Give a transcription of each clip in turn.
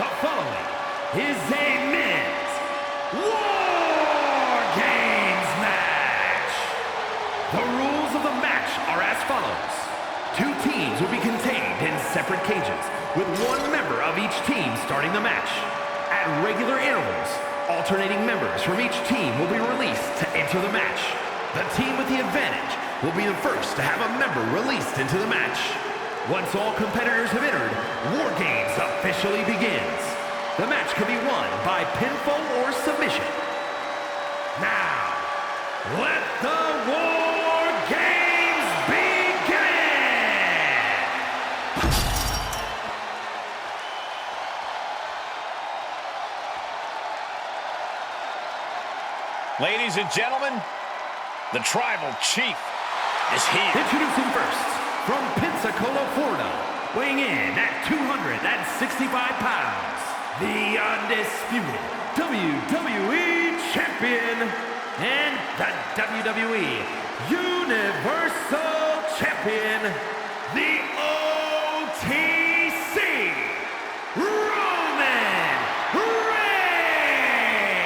The following is a men's Wargames match. The rules of the match are as follows. Two teams will be contained in separate cages, with one member of each team starting the match. At regular intervals, alternating members from each team will be released to enter the match. The team with the advantage will be the first to have a member released into the match. Once all competitors have entered, Wargames officially begins. The match can be won by pinfall or submission. Now, let the Wargames begin! Ladies and gentlemen, the Tribal Chief is here. Introducing first, from Pensacola, Florida, weighing in at 265 pounds, the undisputed WWE Champion and the WWE Universal Champion, the OTC, Roman Reigns!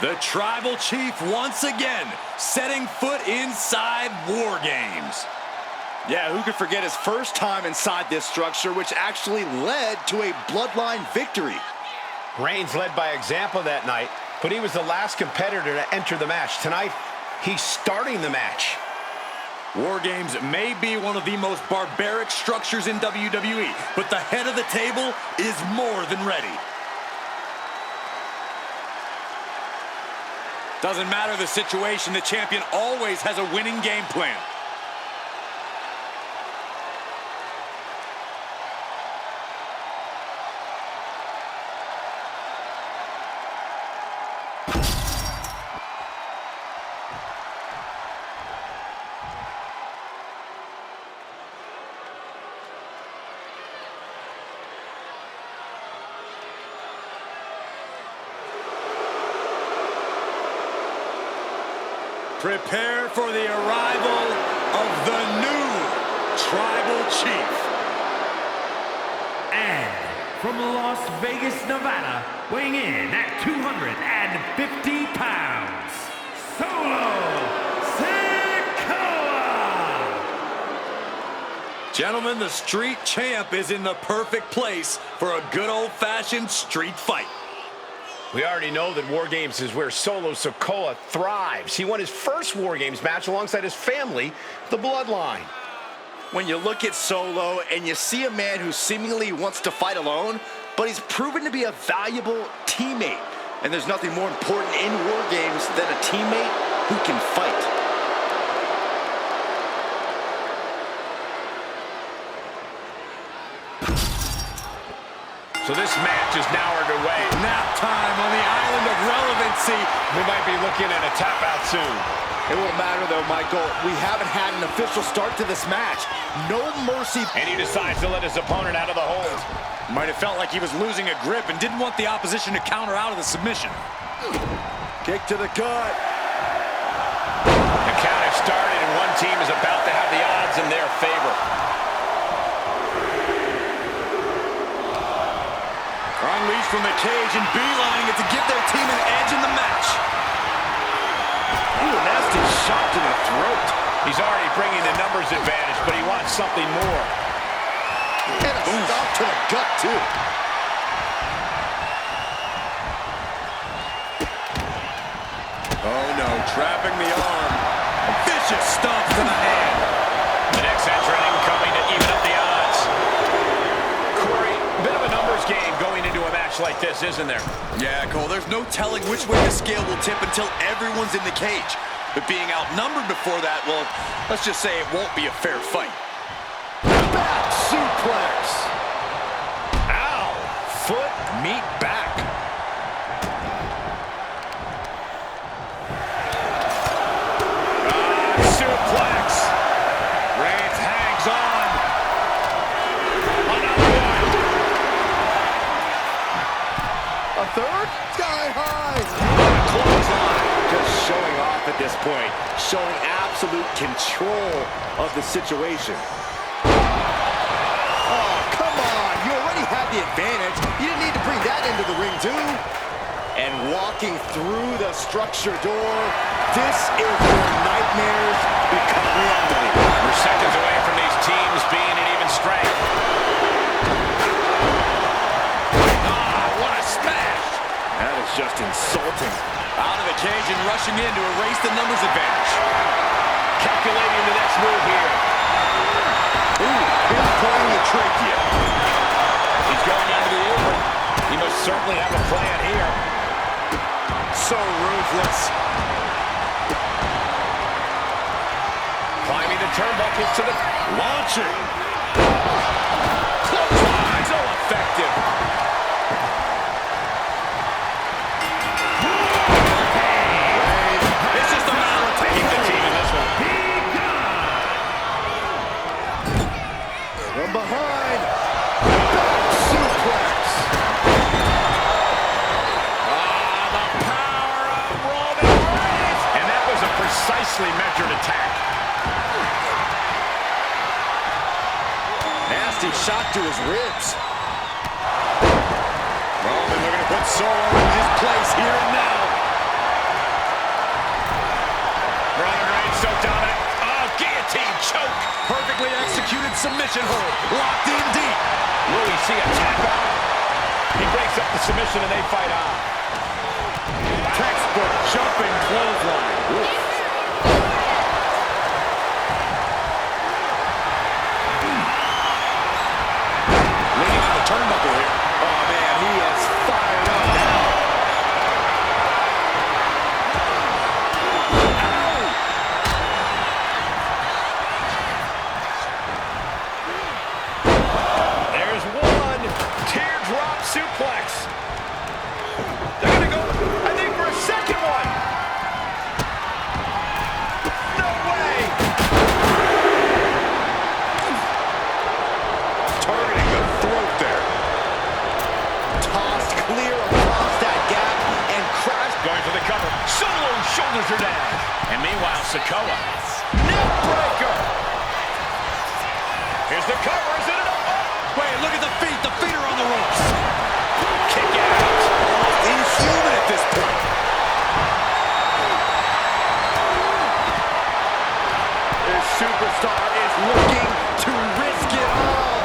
The Tribal Chief once again setting foot inside War Games. Yeah, who could forget his first time inside this structure, which actually led to a bloodline victory. Reigns led by example that night, but he was the last competitor to enter the match. Tonight, he's starting the match. War Games may be one of the most barbaric structures in WWE, but the head of the table is more than ready. Doesn't matter the situation, the champion always has a winning game plan. Prepare for the arrival of the new Tribal Chief. And from Las Vegas, Nevada, weighing in at 250 pounds, Solo Sikoa! Gentlemen, the Street Champ is in the perfect place for a good old-fashioned street fight. We already know that War Games is where Solo Sikoa thrives. He won his first War Games match alongside his family, the Bloodline. When you look at Solo and you see a man who seemingly wants to fight alone, but he's proven to be a valuable teammate. And there's nothing more important in War Games than a teammate who can fight. So this match is now underway. Nap time on the island of relevancy. We might be looking at a tap out soon. It won't matter though, Michael. We haven't had an official start to this match. No mercy. And he decides to let his opponent out of the hold. Might have felt like he was losing a grip and didn't want the opposition to counter out of the submission. Kick to the gut. The count has started and one team is about to have the odds in their favor. Unleashed from the cage and beelining it to give their team an edge in the match. Ooh, nasty shot to the throat. He's already bringing the numbers advantage, but he wants something more. And a stop to the gut, too. Oh, no, trapping the arm. A vicious stomp to the hand. The next entrant incoming to even up the odds. Corey, bit of a numbers game going into a match like this, isn't there? Yeah, Cole, there's no telling which way the scale will tip until everyone's in the cage. But being outnumbered before that, well, let's just say it won't be a fair fight. Back suplex. Ow! Foot, meet back. Suplex. Reigns hangs on. Another one. A third? Sky high. Clothesline. Just showing off at this point. Showing absolute control of the situation. Oh, come on. You're the advantage. You didn't need to bring that into the ring, too. And walking through the structure door, this is where nightmares become reality. We're seconds away from these teams being at even strength. Ah, what a smash! That is just insulting. Out of the cage and rushing in to erase the numbers advantage. Calculating the next move here. Ooh, pinpointing the trachea. He's going under the apron. He must certainly have a plan here. So ruthless. Climbing the turnbuckles to the... Launching. Clothesline, so effective. It's just a matter of Keep the team in this one. From behind. Back suplex. The power of Roman Reigns. And that was a precisely measured attack. Nasty shot to his ribs. Roman looking to put Solo in his place here and now. Roman Reigns so dominant. Oh, guillotine choke. Perfectly executed submission hold. Locked in deep. Will we see a tap out? He breaks up the submission and they fight on. Textbook jumping clothesline. Leaning on the turnbuckle here. Oh, man, he is fired up now. There's one. Teardrop suplex. They're going to go, I think, for a second one. No way. Targeting the throat there. Tossed clear across that gap and crashed. Going for the cover. Solo's shoulders are down. And meanwhile, Sikoa. Neck breaker. Here's the cover. Is it enough? Wait, look at the feet. The feet are on the ropes. Kick out. Almost inhuman at this point. This superstar is looking to risk it all.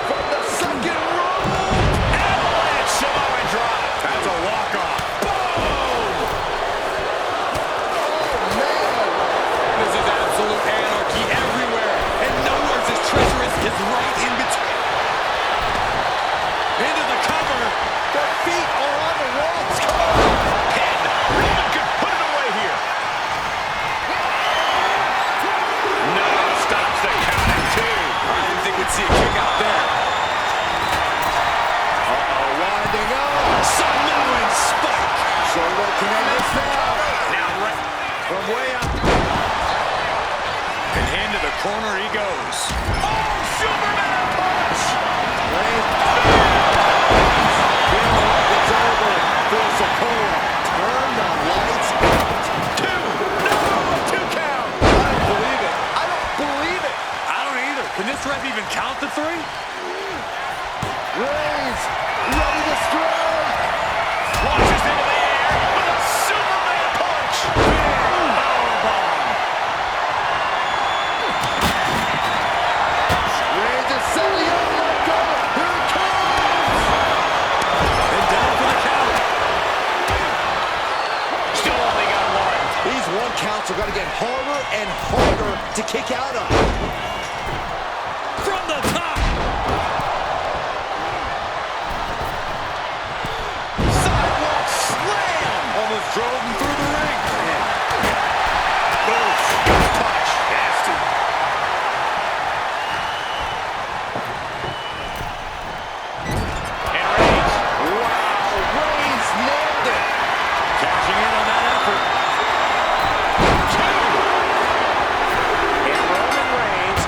From the second row. Avalanche Samoan drop. That's a walk-off. Boom. This is absolute anarchy everywhere. And nowhere's as treacherous as right in between. Into the cover. Their feet are on the ropes. Come on. Pin. Roman could put it away here. No, stops the count at two. I didn't think we'd see a kick out there. Winding up. Samoan spike. Solo can end this now. Now right From way up. And into the corner he goes. Oh, Superman punch! Feel like it's over for Sikoa. Turn the lights out. Two! No! Two count! I don't believe it. I don't believe it. I don't either. Can this ref even count to three? Reigns ready to strike. Launches into the air with a Superman punch! Reigns is setting up. Let go. Here it comes. And down for the count. Still only got one. These one counts are going to get harder and harder to kick out of. From the top. Sidewalk slam! Almost drove him through the ring. Oof. Touch. Nasty. And Reigns. Wow, Reigns nailed it. Cashing in on that effort. Two. And Roman Reigns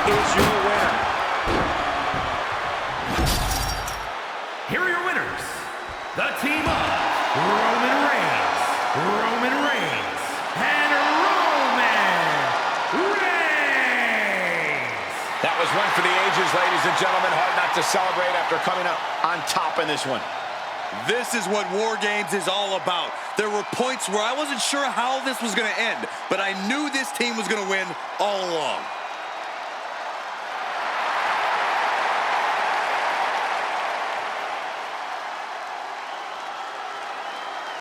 was one for the ages, ladies and gentlemen. Hard not to celebrate after coming up on top in this one. This is what War Games is all about. There were points where I wasn't sure how this was going to end, but I knew this team was going to win all along.